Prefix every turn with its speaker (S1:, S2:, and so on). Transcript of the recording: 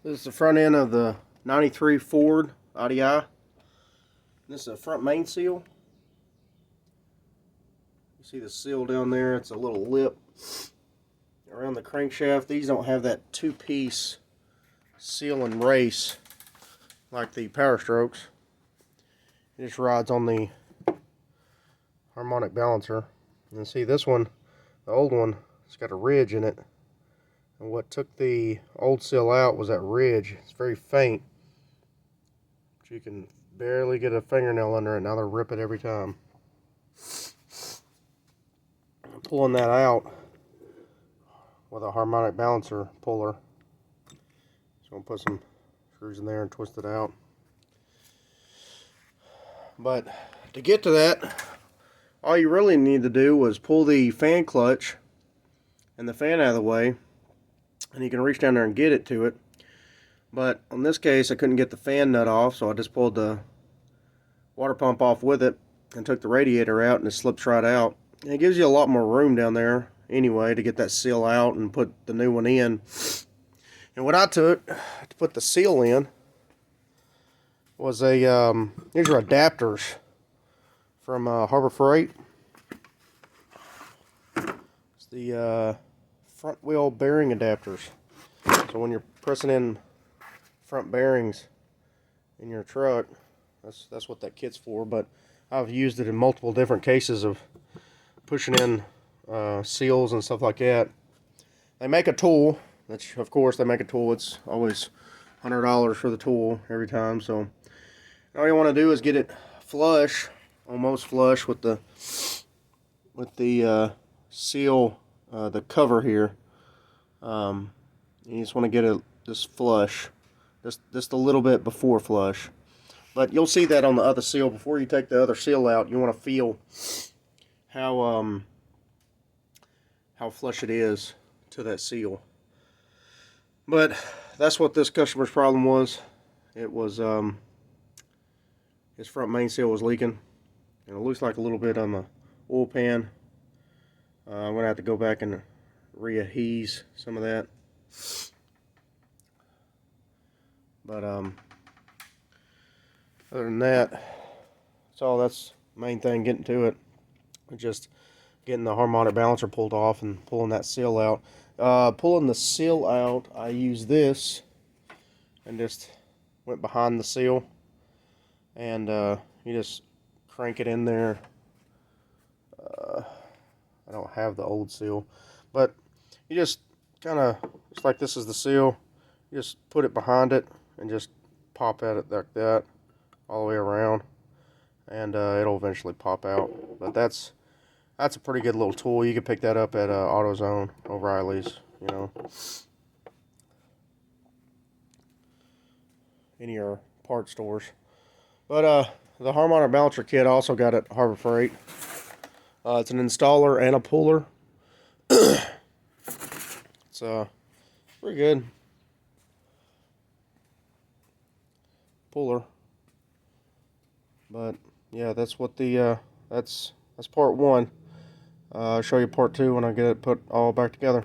S1: This is the front end of the 93 Ford IDI. This is a front main seal. You see the seal down there, it's a little lip around the crankshaft. These don't have that two-piece seal and race like the Power Strokes. It just rides on the harmonic balancer. And see this one, the old one, it's got a ridge in it. And what took the old seal out was that ridge. It's very faint, but you can barely get a fingernail under it. Now they rip it every time. I'm pulling that out with a harmonic balancer puller. So I'm gonna put some screws in there and twist it out. But to get to that, all you really need to do was pull the fan clutch and the fan out of the way, and you can reach down there and get it to it. But in this case, I couldn't get the fan nut off, so I just pulled the water pump off with it and took the radiator out, and it slips right out. And it gives you a lot more room down there anyway to get that seal out and put the new one in. And what I took to put the seal in was these are adapters from Harbor Freight. It's the front wheel bearing adapters. So when you're pressing in front bearings in your truck, that's what that kit's for. But I've used it in multiple different cases of pushing in seals and stuff like that. They make a tool. That's, of course, they make a tool. It's always $100 for the tool every time. So all you want to do is get it flush, almost flush with the seal, the cover here. You just want to get it just flush, just a little bit before flush. But you'll see that on the other seal. Before you take the other seal out, you want to feel how flush it is to that seal. But that's what this customer's problem was. It was his front main seal was leaking, and it looks like a little bit on the oil pan. I'm gonna have to go back and readhese some of that. But other than that, that's the main thing. Getting to it, just getting the harmonic balancer pulled off and pulling that seal out. Pulling the seal out, I used this and just went behind the seal, and you just crank it in there. I don't have the old seal, but you just kind of, just like this is the seal, you just put it behind it and just pop at it like that all the way around, and it'll eventually pop out. But that's a pretty good little tool. You can pick that up at AutoZone, O'Reilly's, you know, any of your part stores. But the harmonic balancer kit I also got at Harbor Freight. It's an installer and a puller. It's pretty good puller. But yeah, that's what the that's part one. I'll show you part two when I get it put all back together.